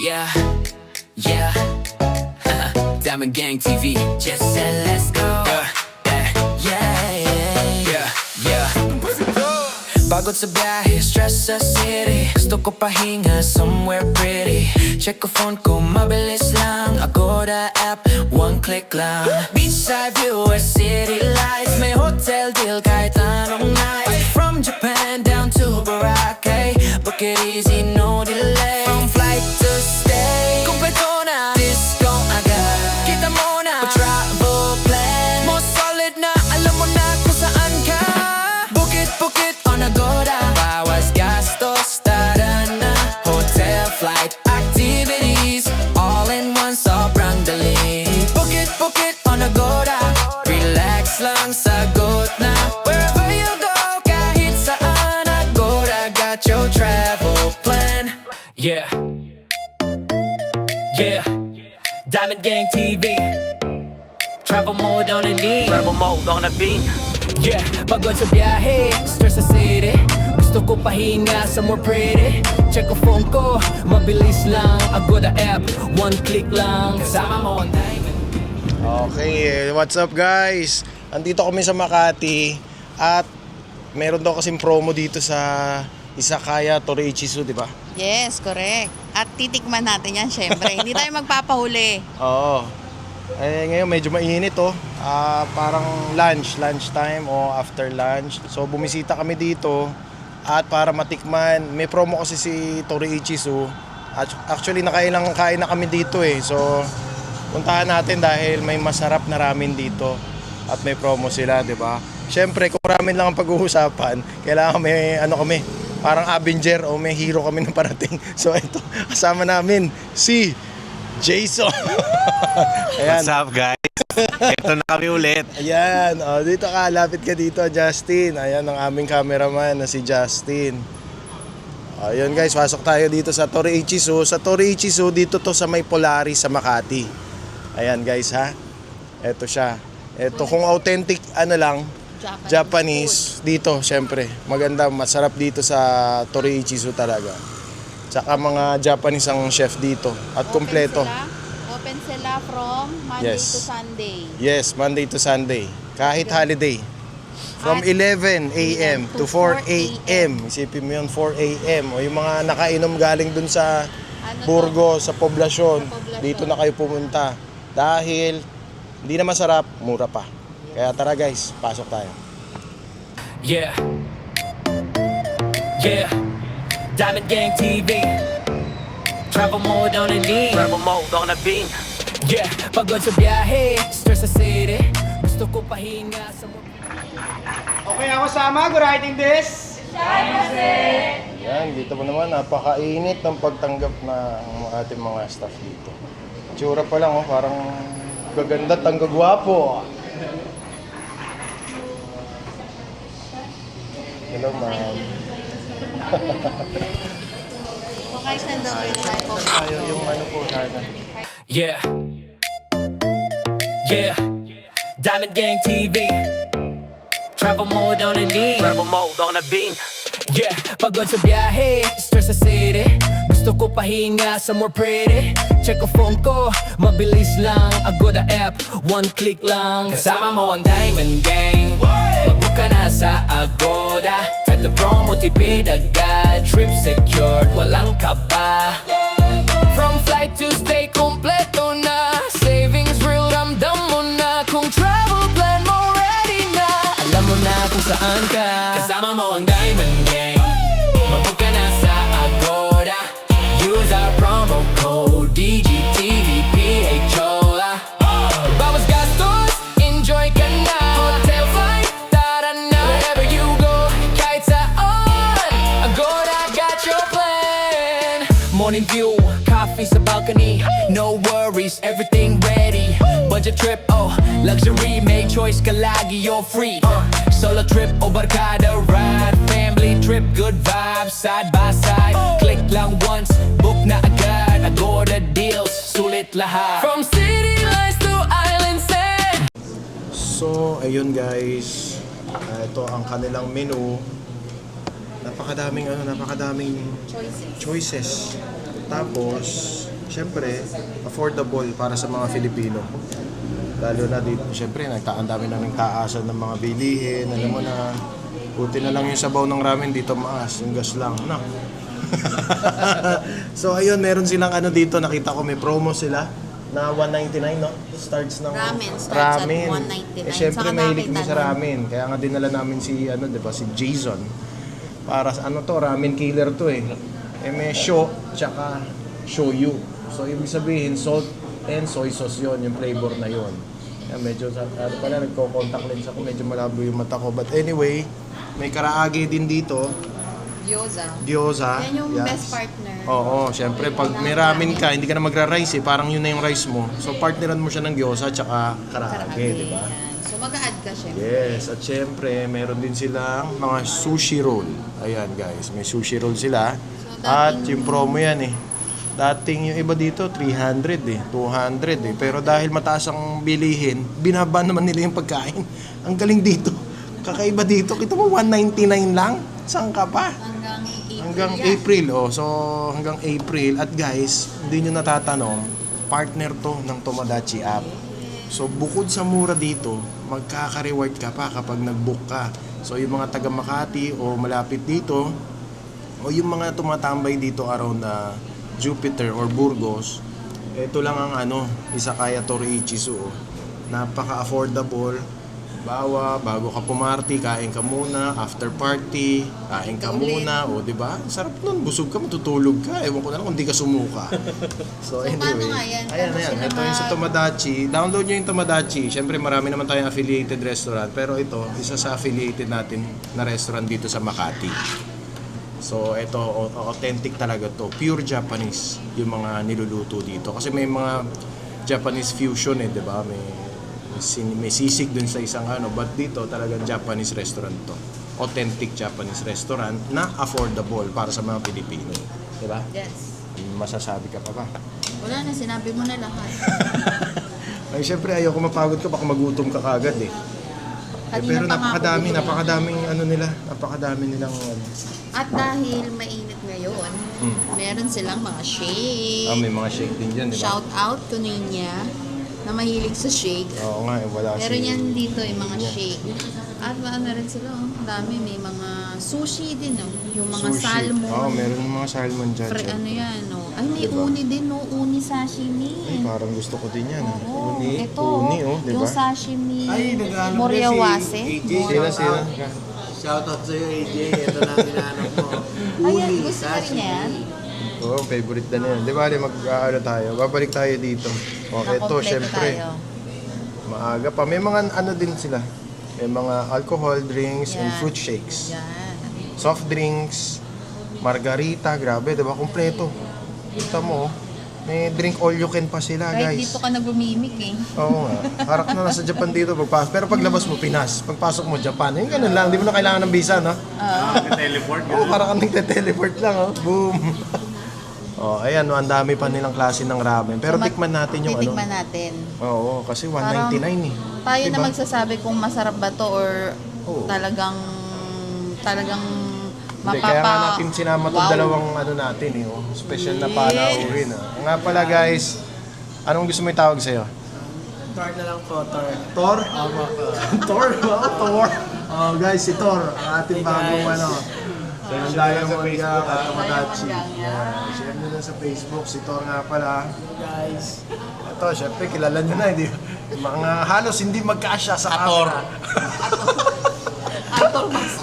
Yeah, yeah. Diamond Gang TV. Just said let's go. Yeah. Pagod sa biyahe, stress sa city. Gusto ko pahinga somewhere pretty. Check ko phone ko, mabilis lang. Agoda app, one click lang. Beachside view or city lights. May hotel deal kahit anong night. From Japan down to Boracay. Book it easy, no delay. From flight to stay, kumpleto na. Disco agad. Kita mo na, travel plan. Mo solid na, alam mo na kung saan ka. Book it on Agoda. Bawas gastos, tara na. Hotel, flight, activities, all in one, sobrang dali. Book it on Agoda. Relax lang, sagot na. Wherever you go, kahit saan, Agoda got your travel plan. Yeah, yeah. Diamond Gang TV. Travel mode on the knee. Travel mode on the beat. Yeah, pagod sa biyahe, stress sa city. Gusto ko pahinga somewhere pretty. Check ko phone ko, mabilis lang. Agoda app, one click lang. Kasama mo ang diamond. Okay, what's up guys? Andito kami sa Makati at meron daw kasing promo dito sa Izakaya Toriichisu, di ba? Yes, correct. At titikman natin yan, syempre. Hindi tayo magpapahuli. Oo. Eh, ngayon medyo mainit oh. Parang lunchtime o after lunch. So bumisita kami dito at para matikman, may promo kasi si Toriichisu. Actually kain na kami dito eh. So puntahan natin dahil may masarap na ramen dito at may promo sila, di ba? Syempre kung ramen lang ang pag-uusapan, kailangan may kami, parang Avenger o may hero kami na parating. So ito, kasama namin si Jason. Ayan. What's up guys? Ito na kami ulit. Ayan, dito ka, lapit ka dito, Justin. Ayan ang aming cameraman na si Justin. Ayun guys, pasok tayo dito sa Toriichisu. Sa Toriichisu, dito to sa may Polaris sa Makati. Ayan guys ha. Ito siya. Ito kung authentic Japanese dito, syempre. Maganda, masarap dito sa Toriichisu talaga. Tsaka mga Japanese ang chef dito at kumpleto. Open sila from Monday Yes. to Sunday. Yes, Monday to Sunday. Kahit holiday. From 11 a.m. to 4 a.m. Isipin mo yun, 4 a.m. O yung mga nakainom galing dun sa Burgos, sa poblasyon, dito na kayo pumunta. Dahil hindi na masarap, mura pa. Kaya tara guys, pasok tayo. Yeah, yeah. Diamond Gang TV. Travel mode on the knee. Travel mode on the beat. Yeah, pagod sa biyahe, stress sa city. Gusto ko pahinga sa Okay, ako sama. Good riding this. Yan, dito mo naman, napakainit ng pagtanggap ng ating mga staff dito. Tsura pa lang, parang gaganda at ang gagwapo. Hello, ma'am. Okay, send over na tayo. Ayaw yung po sana. Yeah, yeah. Diamond Gang TV. Travel mode on the knee. Travel mode on the beat. Yeah, pagod sa biyahe, stress sa city. Gusto ko pahinga somewhere pretty. Check ko phone ko, mabilis lang. Agoda app, one click lang. Kasama mo ang Diamond Gang. Mag-book ka na sa Agoda. At the promo tipid agad. Trip secured, walang kaba. From flight to stay, kompleto na. Savings real, ramdam mo na. Kung travel plan mo ready na, alam mo na kung saan ka. Kasama mo ang Diamond Gang. Mag-book ka na sa Agoda. Use our promo code DGTVPHOLA. Bawas gastos, enjoy ka na. Hotel flight, tara na. Wherever you go, kahit saan, Agoda got your plan. Morning view, coffee sa balcony. No worries, everything ready. Budget trip, luxury, make choice ka lagi, you're free. Solo trip o barkada ride. Family trip, good vibes, side by side. Click lang once, book na agad. Agoda deals, sulit lahat. From city lights to island sand. So, ayun guys. Ito ang kanilang menu. napakadaming choices. Tapos, syempre, affordable para sa mga Filipino. Lalo na dito, syempre, ang dami na ng taasan ng mga bilihin. Alam mo na, buti na lang yung sabaw ng ramen dito maas, yung gas lang. No? So, ayun, meron silang dito, nakita ko may promo sila na 199, no? Starts ng Ramen starts at 199. Syempre, Saka mahilig nakita mo sa nun. ramen. Kaya nga dinala namin si, diba, si Jason. Para sa ramen killer to eh. May sho, tsaka shoyu. So, ibig sabihin, salt and soy sauce yon, yung flavor na yon. Kaya medyo, nagko-contact lens ako, medyo malabo yung mata ko. But anyway, may karaage din dito. Gyoza. Yan yung Yes. best partner. Oo, syempre pag may ramen ka, hindi ka na magra-rice parang yun na yung rice mo. So partneran mo siya ng gyoza tsaka karaage, di ba? Yan. So mag-a-add ka syempre. Yes, at syempre meron din silang mga sushi roll. Ayan guys, may sushi roll sila. At yung promo yan eh. Dating yung iba dito 300 200 Pero dahil mataas ang bilihin, binaba naman nila yung pagkain. Ang galing dito. Kakaiba dito. Kita mo 199 lang. Saan ka pa? Hanggang April, So, hanggang April. At guys, hindi nyo natatanong, partner to ng Tomodachi app. So, bukod sa mura dito, magkaka-reward ka pa kapag nag-book ka. So, yung mga taga Makati o malapit dito, o yung mga tumatambay dito around Jupiter or Burgos, ito lang ang Izakaya Toriichisu. Napaka-affordable. Bago ka pumarty, kain ka muna, after party, kain ka muna, di ba? Sarap nun, busog ka, matutulog ka. Ewan ko na lang kung di ka sumuka. So anyway, paano nga yan? ayan. Ito yung sa Tomodachi. Download nyo yung Tomodachi. Siyempre marami naman tayong affiliated restaurant, pero ito, isa sa affiliated natin na restaurant dito sa Makati. So ito, authentic talaga to. Pure Japanese yung mga niluluto dito. Kasi may mga Japanese fusion di ba? May sisig dun sa isang but dito talagang Japanese restaurant to. Authentic Japanese restaurant na affordable para sa mga Pilipino. Di ba? Yes. Masasabi ka pa ba? Wala na, sinabi mo na lahat. Ay, syempre ayoko mapagod ka, baka magutom ka kagad pero napakadami nilang At dahil mainit ngayon, meron silang mga shake. may mga shake din dyan, di ba? Shout out to Ninya na mahilig sa shake. Oo nga, wala Meron yan dito yung mga shake. At rin sila, ang dami. May mga sushi din, yung mga Sushi. salmon. Meron yung mga salmon dyan. Yan, Ay, may Diba? uni din, uni sashimi. Ay, parang gusto ko din yan. Oo, ito, uni, di ba? yung sashimi. Ay, nag-ano Moriawase. Sino? Shoutout sa'yo, AJ. Ito na ang hinanap mo. Ayan, gusto ka rin yan. Oo, favorite na yan. Di ba, tayo? Babalik tayo dito. Okay, ito, Nakompleto syempre. tayo. Maaga pa. May mga din sila. May mga alcohol drinks and Yan. fruit shakes. Yan. Soft drinks, margarita, grabe, di ba? Kompleto. Kita mo, may drink all you can pa sila, Kahit guys. dito ka nagumimik Oo nga. Harap na nasa Japan dito pagpasok. Pero paglabas mo, Pinas. Pagpasok mo, Japan. Yung ganun lang. Di mo na kailangan ng visa, no? Teleport. Oo, parang kang nagte-teleport lang, Boom. Ayan, ang dami pa nilang klase ng ramen. Pero tikman natin yung Titikman natin. Oo, kasi 199 Tayo Diba? na magsasabi kung masarap ba to or Oo. talagang Hindi, kaya nga natin sinama itong dalawang natin, special na panauhin. Nga pala, guys, anong gusto mo itawag sa'yo? Tor na lang po, Tor. Tor? Tor? Tor? Guys, si Tor, ang ating bagong Diamond Gang at Tomodachi. Share nyo na sa Facebook, si Tor nga pala. Guys. Ito, syempre, kilala nyo na, hindi? Mga halos hindi magkasya sa camera.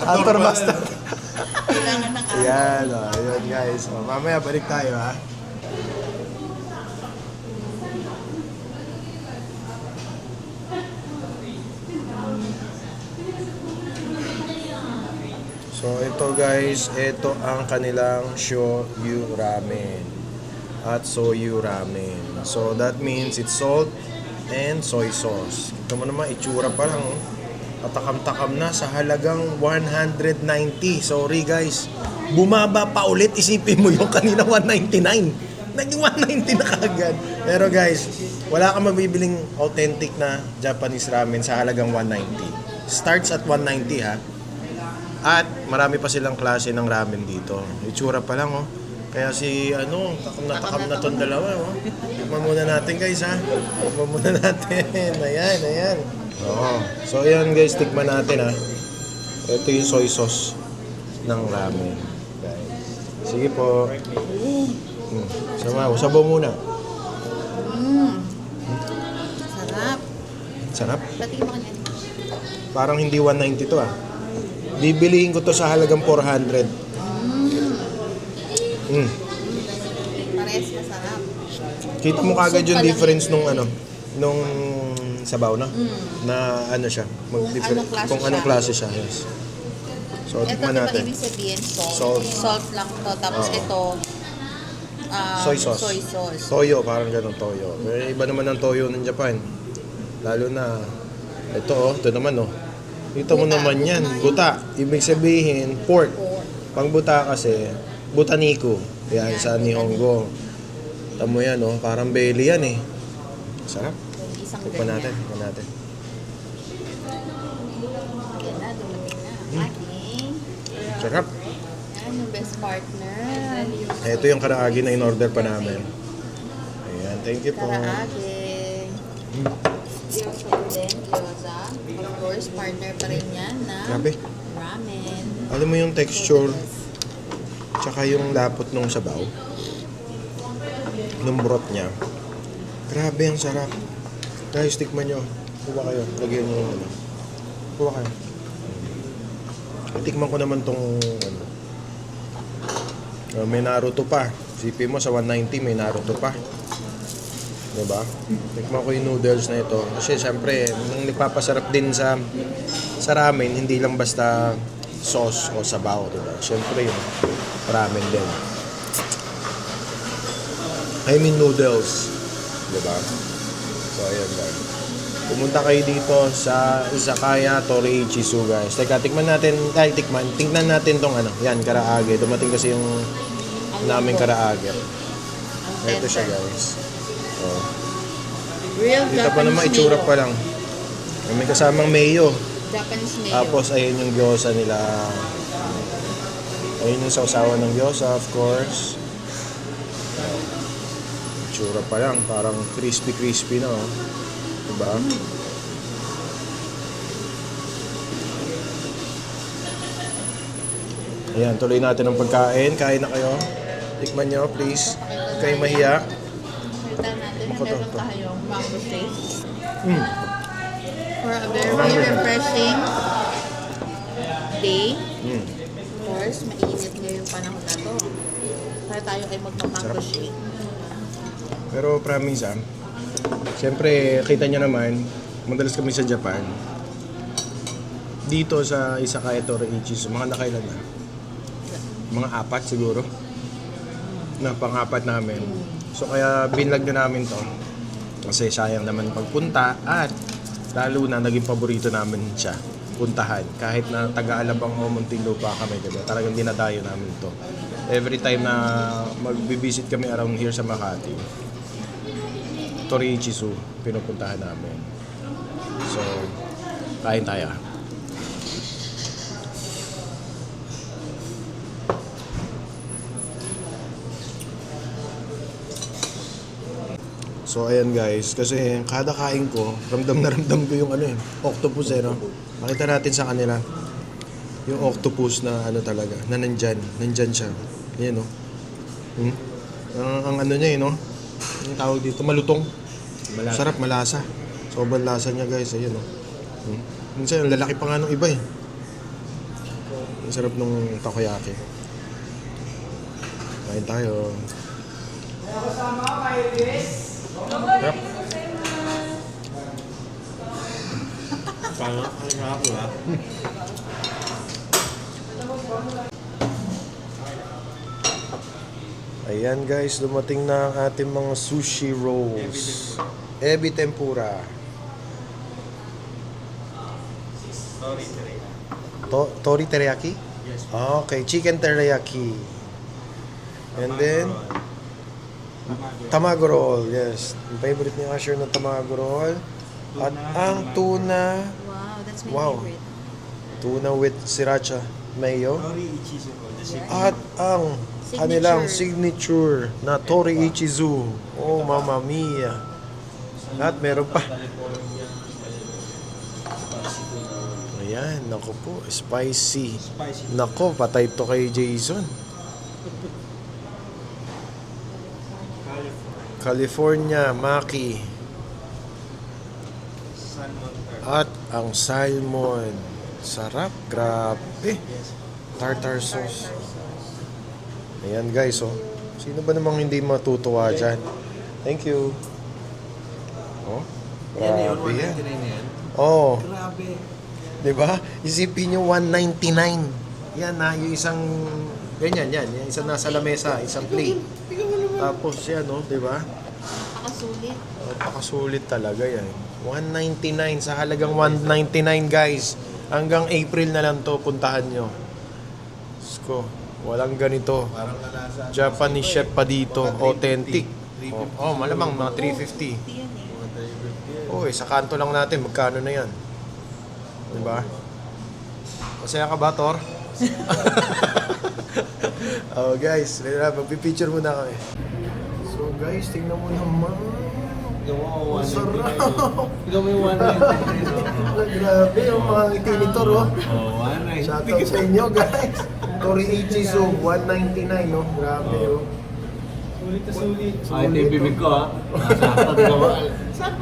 Ator Master. Kailangan ng Ayan, ayun guys. Mamaya balik tayo, ha? So ito guys, ito ang kanilang shoyu ramen at soyu ramen. So that means it's salt and soy sauce. Ito mo naman, itsura pa lang. Tatakam-takam na sa halagang 190. Sorry guys, bumaba pa ulit. Isipin mo yung kanina 199. Naging 190 na kagad. Pero guys, wala kang mabibiling authentic na Japanese ramen sa halagang 190. Starts at 190 ha. At marami pa silang klase ng ramen dito. Itsura pa lang, oh. Kaya si, takam na tong dalawa, oh. Tikman muna natin, guys, ha. Tikman muna natin. Ayan. Oo. So, ayan, guys, tikman natin, ha. Ito yung soy sauce ng ramen. Guys. Sige po. Sabaw muna. Sarap. Sarap. Patikin mo kanyan. Parang hindi 190 to, ah. Bibilihin ko to sa halagang 400. Parehas masarap. Kita mo kagad yung difference nung sabaw, no? Na ano siya, kung anong klase siya, yes. So, Ito tikman diba natin. ibig sabihin salt. Salt. Lang to. Tapos Oo. ito, Soy sauce. Soy sauce. Toyo, parang ganun toyo. Eh, iba naman ang toyo ng Japan. Lalo na, ito naman, oh. Dito mo Buta. naman yan, buta. Ibig sabihin, pork. Pang buta kasi, butaniko. Yan, sa Nihongo. Tamo yan, oh. Parang belly yan, eh. Sarap. Isang Tikman ganyan. natin. Ayan na, dumating na. Ating. Sarap. Yan, yung best partner. Ito yung karaagi na in-order pa namin. Ayan, thank you po. Karaage. Gyoza. Of course, partner pa rin yan na Grabe. ramen. Alam mo yung texture, tsaka yung lapot ng sabaw, ng broth niya. Grabe, ang sarap. Guys, tikman nyo. Kuha kayo. Lagyan nyo yung ano. Kuha kayo. Tikman ko naman tong may Naruto pa. Sipin mo sa 190 may Naruto pa. Diba? Tikman ko yung noodles na ito. Kasi syempre, nang nagpapasarap din sa ramen, hindi lang basta sauce o sabaw, diba? Syempre yung ramen din. I mean noodles. Diba? So, ayan guys. Pumunta kayo dito sa Izakaya Toriichisu, guys. Teka, tingnan natin tong yan, karaage. Dumating kasi yung naming karaage. Ito siya, guys. Oh. Real Dito pa Japanese naman, itsura mayo. pa lang. May kasamang mayo. Japanese mayo. Tapos, ayun yung gyoza nila. Ayun yung sausawan ng gyoza, of course. Itsura pa lang. Parang crispy na, oh. Diba? Ayan, tuloy natin ang pagkain. Kain na kayo. Tikman nyo, please. Huwag kayong mahiya. Kita natin na Ako to, meron to. tayong mango shake. Mm. For a very refreshing day. Mm. Of course, mainit ngayong panahon na to. Kaya tayo ay magpa-mango Sarap. shake. Pero promise siyempre, kita nyo naman, madalas kami sa Japan. Dito sa Izakaya Toriichisu, mga nakailan na? Mga 4 siguro. Na pang-4 namin. So kaya binlag na namin to. Kasi sayang naman pagpunta at lalo na naging paborito namin siya. Puntahan. Kahit na taga-Alabang o Muntinlupa kami, diba? Talagang dinadayo namin to. Every time na magbibisit kami around here sa Makati, Toriichisu, pinupuntahan namin. So, kain tayo. So, ayan guys, kasi kada kain ko, ramdam ko yung octopus Makita natin sa kanila. Yung octopus na talaga, na nandyan siya. Yan, no? Ang niya, no? Yung tawag dito, malutong. Malasa. Sarap, malasa. Sobrang lasa niya, guys. Ayun, no? Minsan, ang lalaki pa nga nung iba, eh. Ang sarap nung takoyaki. Kain tayo. Sarap. Parang ang sarap, diba? Ayan guys, dumating na ang ating mga sushi rolls. Ebi tempura. Tori teriyaki? Yes. Okay, chicken teriyaki. And then, tamago roll. Yes, yung favorite ni Asher na tamago roll. At ang tuna. Wow, that's my Wow. favorite. Tuna with sriracha. mayo. Tori Ichizuko. At ang kanilang signature na Tori Ichizu. Oh, Mamma Mia. At meron pa. Ayan, naku po, spicy. Naku, patay to kay Jason. California, Maki. At ang salmon. Sarap, grabe. Tartar sauce. Ayan guys, oh. Sino ba namang hindi matutuwa dyan? Thank you. Oh, Yan yun, grabe yan. 199 na yan. Oh, Grabe. diba? Isipin nyo, 199. Yan na, yung isang, yan. Yung isang nasa lamesa, isang plate. Tapos yan, oh, diba? Pakasulit. Pakasulit talaga yan. 199 sa halagang 199 guys. Hanggang April na lang to, puntahan nyo. Sko, walang ganito. Parang kalasa. Japanese chef pa dito, Mga 350. authentic. 350. Oh, malamang mga 350. Yan eh. Mga 350. Oy, sa kanto lang natin, magkano na yan? Diba? Masaya ka ba, Tor? Oh guys, magpipicture muna kami. So guys, tingnan mo naman. Gawa, Ang 199. sarap. Ikaw mo yung 199. Grabe, yung mga ngiti ni Tor, oh. Oh, 199. Shoutout sa inyo, guys. Tori Ichizu, 199, no? Grabe, oh. Sulit na sulit. Ay, ito yung bibig ko, ha? Sakto, gawa.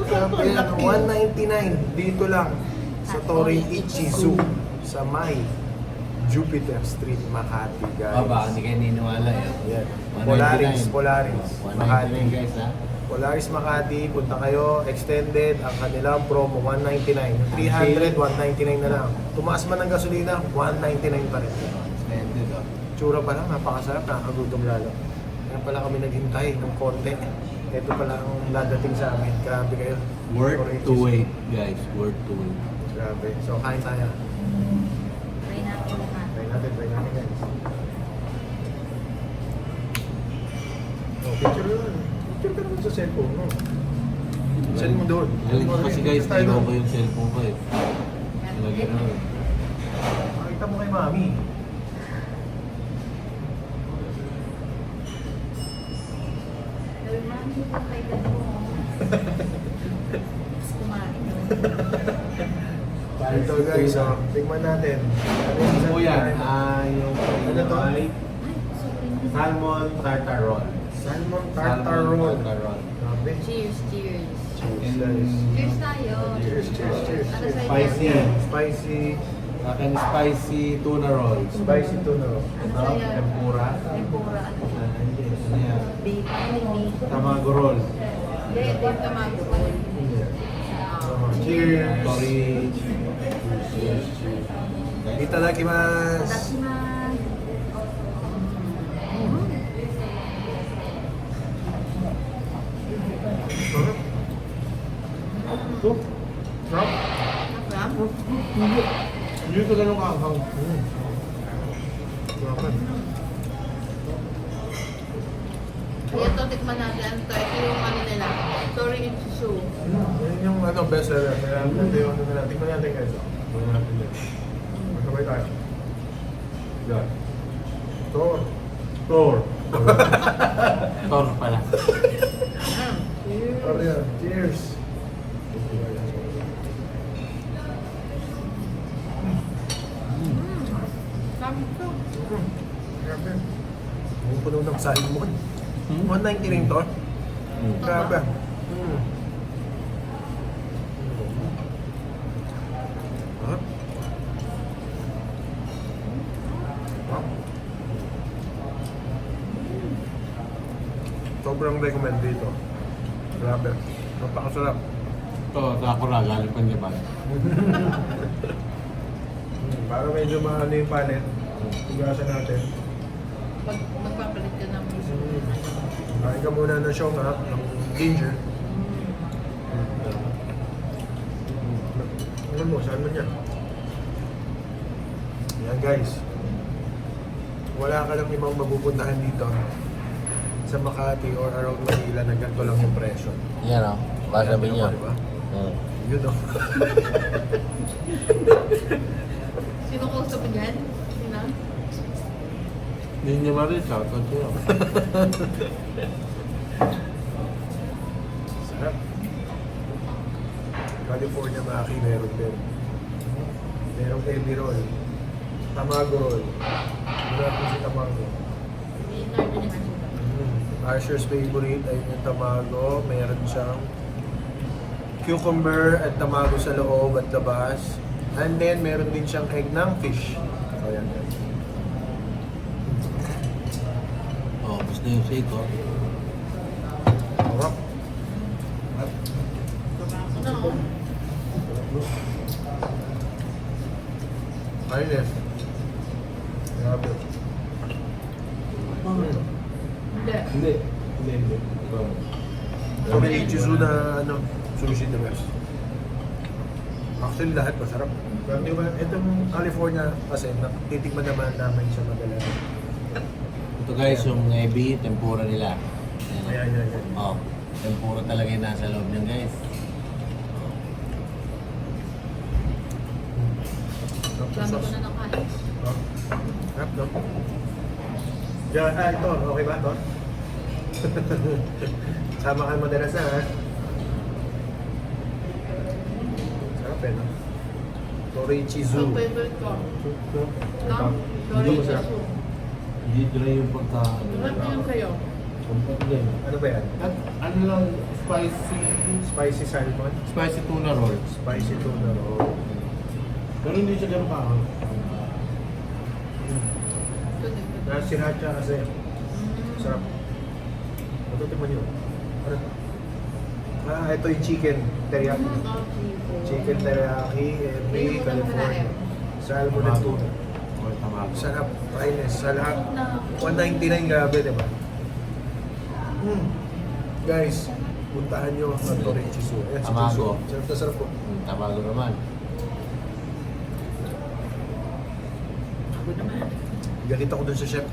Grabe, 199. Dito lang. Sa Tori Ichizu. Sa may Jupiter Street, Makati, guys. Baka hindi kayo niniwala, yan. Yan. 199. Polaris. Makati. 199 guys, ha? Polaris Makati, punta kayo, extended, ang kanilang promo, 199. 300, 199 na lang. Tumaas man ng gasolina, 199 pa rin. Splendid, oh. Tsura pa lang, napakasarap, nakakagutom lalo. Kaya pala kami naghintay ng konti. Ito pala ang dadating sa amin. Grabe kayo. Worth to wait, guys. Worth to wait. Grabe. So, kain tayo. Try natin lahat. Try natin guys. Oh, picture yun. Picture ka naman sa cellphone mo. Send mo doon. Galing ko kasi guys, Tayo naiwan doon. ko yung cellphone ko eh. Lagyan na. Makita mo kay Mami. Sabi, mami, ito kay mo. Tapos kumain. Ito guys, oh. Tingnan natin. Ano po yan? Yung Ano to? ay salmon tartar roll. Salmon tartar roll. Tartar roll. Grabe. Cheers, cheers. Cheers, guys. Cheers tayo. Cheers, cheers, cheers. Ano sa Spicy. Spicy. Akin spicy tuna roll. Spicy tuna roll. Ano Ito, sa'yo? tempura. Tempura. Ano siya? Ano yan? Beef. Ano yung beef? Tamago roll. Hindi, ito yung tamago ko. Cheers. Tori. Itadakimasu. Tashimasu. Ito. Sarap. Sarap. Hindi ko ganun kaanghang. Sarap. Kaya ito, tikman natin. Ito yung ano nila. Tori Ichizu. Yan yung best seller. Kaya hindi yung ano nila. Tingnan natin guys. Tingnan natin din. Magkabay tayo. Yan. Tor. Tor. Tor pala. Tor yan. Cheers. Sabi ko. Grabe. Ang puno ng salmon. 190 rin to. Grabe. Sarap. Sarap. Sobrang recommend dito. Grabe. Napakasarap. Ito, sakura. Galing pa Japan. Para medyo maano yung panet. Tugasan natin. Magpapalit ka ng Kain ka muna ng shonga, ng ginger. Ano mo, saan mo niya? Yan guys. Wala ka lang ibang mapupuntahan dito sa Makati or around Manila na ganito lang yung presyo. Yan o. Baka sabihin niyo. Diba? Yun o. Sino kausap mo dyan? Sino? Hindi niya marin, shoutout sa'yo. Sarap. California Maki meron din. Merong heavy roll. Tamago roll. Wala po si Tamago. Asher's favorite ay yung tamago. Meron siyang cucumber at tamago sa loob at labas. And then, meron din siyang egg ng fish. So, yan. Oh, gusto yung shake, oh. Sarap. Ayun eh. Grabe. Hindi. So, may Ichizu na sushi the best. Actually, lahat masarap. Pero di ba, itong California kasi, titikman naman namin siya madalas. Ito guys, yung ebi, tempura nila. Ayan. Oh, tempura talaga yung nasa loob niyan guys. Dami ko na nakain. Sarap, no? Diyan, ito, okay ba ito? Sama ka madalas na, ha? Sarap eh, no? Torichizu. Ang favorite ko. Ito. Dito masarap. Hindi dry yung pagka... Ba't yung kayo? Ano ba yan? At ano lang, spicy... Spicy salmon? Spicy tuna roll. Spicy tuna roll. Pero hindi siya ganun pa. Na sriracha kasi. Sarap. Matutikman yun. Ano? Ito yung chicken teriyaki. Chicken teriyaki, ebi, California. Salmon at tuna. Okay, tamago. Sarap. Finest. Sa lahat. 199, grabe, diba? Guys, puntahan nyo ang Torichizu. Ayan, si Tamago. Chizu. Sarap na sarap po. Tamago naman. Galit ako dun sa chef.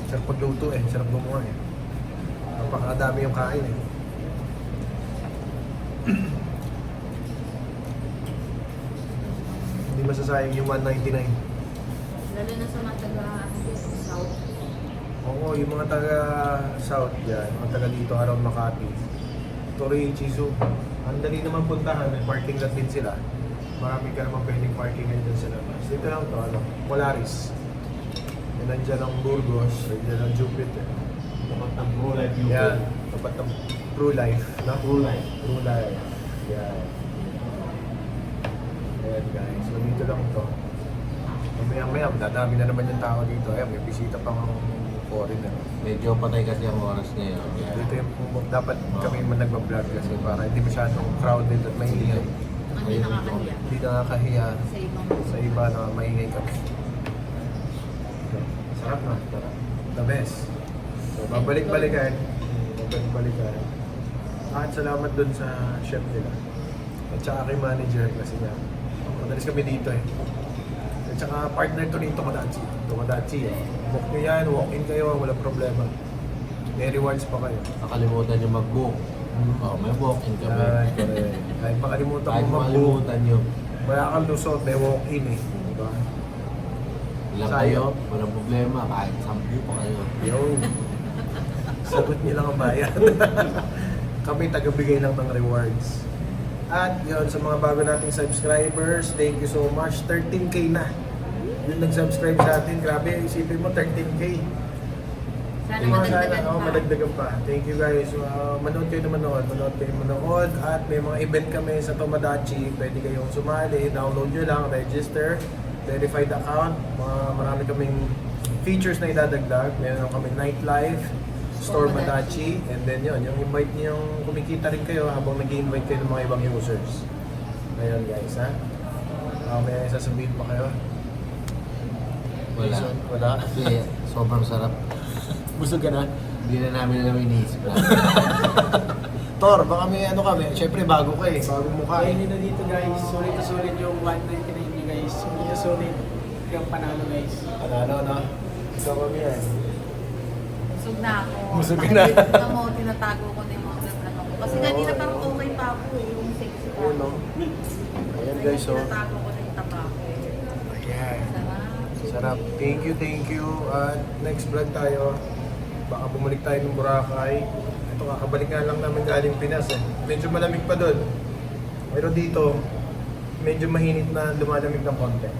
Sarap pagluto eh. Sarap gumawa eh. Napakadami yung kain eh. Hindi masasayang yung 199. Lalo na sa mga taga-South. Oo, yung mga taga-South dyan, mga taga dito, around Makati. Torichizu. Ang dali naman puntahan, may parking lot din sila. Marami ka naman pwedeng parkingan dyan sa labas. Dito lang to, Polaris. Yan, nandiyan ang Burgos, nandiyan ang Jupiter. Tapat ng True Life yung Yan, tapat ng True Life. No? True Life. True Life. Yan. Ayan guys, so dito lang to. Mamaya-maya, dadami na naman yung tao dito. Ayan, may bisita pang foreigner. Medyo patay kasi ang oras ngayon. Kaya Dito yung dapat kami man nagbablog kasi para hindi masyadong crowded at maingay. Hindi nakakahiya. Hindi nakakahiya Sa ibang sa iba na maingay kami. Sarap na. The best. So, babalik-balikan. Babalik-balikan. At salamat dun sa chef nila. At saka kay manager kasi niya. Madalis kami dito eh. At saka partner to rin Tomodachi. Tomodachi eh. Book nyo yan, walk-in kayo, walang problema. May rewards pa kayo. nakalimutan nyo mag-book. Oh, may walk-in kami. Yan, correct. Kahit makalimutan Kahit mo mag-book, makalimutan nyo. wala kang lusot, may walk-in eh. Diba? Ilang Sayang. kayo, walang problema. Kahit 10 pa kayo. Yun. Sagot niyo lang ang bayan. Kami tagabigay lang ng rewards. At yun, sa mga bago nating subscribers, thank you so much. 13K na. Yung nag-subscribe sa atin, grabe, isipin mo 13K. Sana madagdagan pa. Madagdagan pa. Thank you guys. Manood kayo na manood. At may mga event kami sa Tomodachi. Pwede kayong sumali. Download nyo lang, register, verified account. Marami kaming features na idadagdag. Meron kaming nightlife, store Madachi, and then yun, yung invite niyo, yung kumikita rin kayo habang nag-invite kayo ng mga ibang users. Ayun guys, ha? May sasabihin pa kayo? Wala. Wala? Kasi sobrang sarap. Busog ka na? Hindi na namin iniisip na. Tor, baka may ano kami. Siyempre, bago ka eh. Bagong mukha Kain eh. nyo na dito guys. Sulit na sulit yung 199 nyo guys. Hindi na sulit. Yung panalo guys. Ano, no? Ikaw kami yan. Busog na ako. Busog ka na. Nakikita mo, tinatago ko na yung mga ano ko. Kasi kanina parang okay pa ako eh, yung sexy pa. Ano? Ayan guys, so. Tinatago ko na yung taba ko. Ayan. Sarap. Sarap. Thank you, thank you. At next vlog tayo. Baka bumalik tayo ng Boracay. Ito kakabalik nga lang namin galing Pinas eh. Medyo malamig pa doon. Pero dito, medyo mahinit na lumalamig ng konti.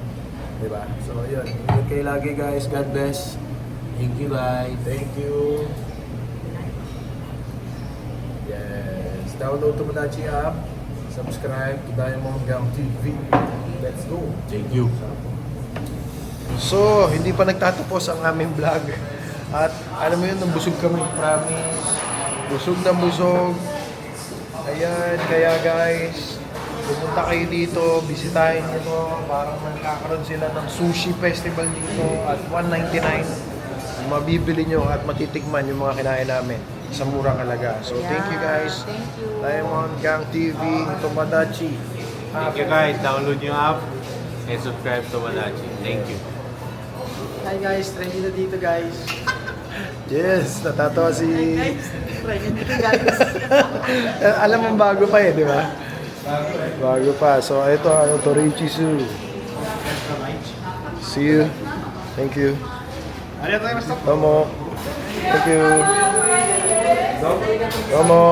Diba? So yun. Ingat kayo lagi guys. God bless. Thank you guys. Thank you. Yes. Download Tomodachi app. Subscribe to Diamond Gang TV. Let's go. Thank you. So, hindi pa nagtatapos ang aming vlog. At alam mo yun, nabusog kami, promise. Busog na busog. Ayan, kaya guys, pumunta kayo dito, bisitahin nyo to. Parang magkakaroon sila ng sushi festival dito at $199. Mabibili nyo at matitikman yung mga kinain namin sa murang halaga. So, thank you guys. Thank you. Diamond Gang TV, Tomodachi. Thank you guys. Download yung app and subscribe to Manachi. Thank you. Hi guys, trendy na dito guys. Yes, natatawa si... Trendy na dito guys. Alam mo bago pa eh, di ba? Bago pa. So, ito, Torichisu. See you. Thank you. Domo. Thank you. Domo.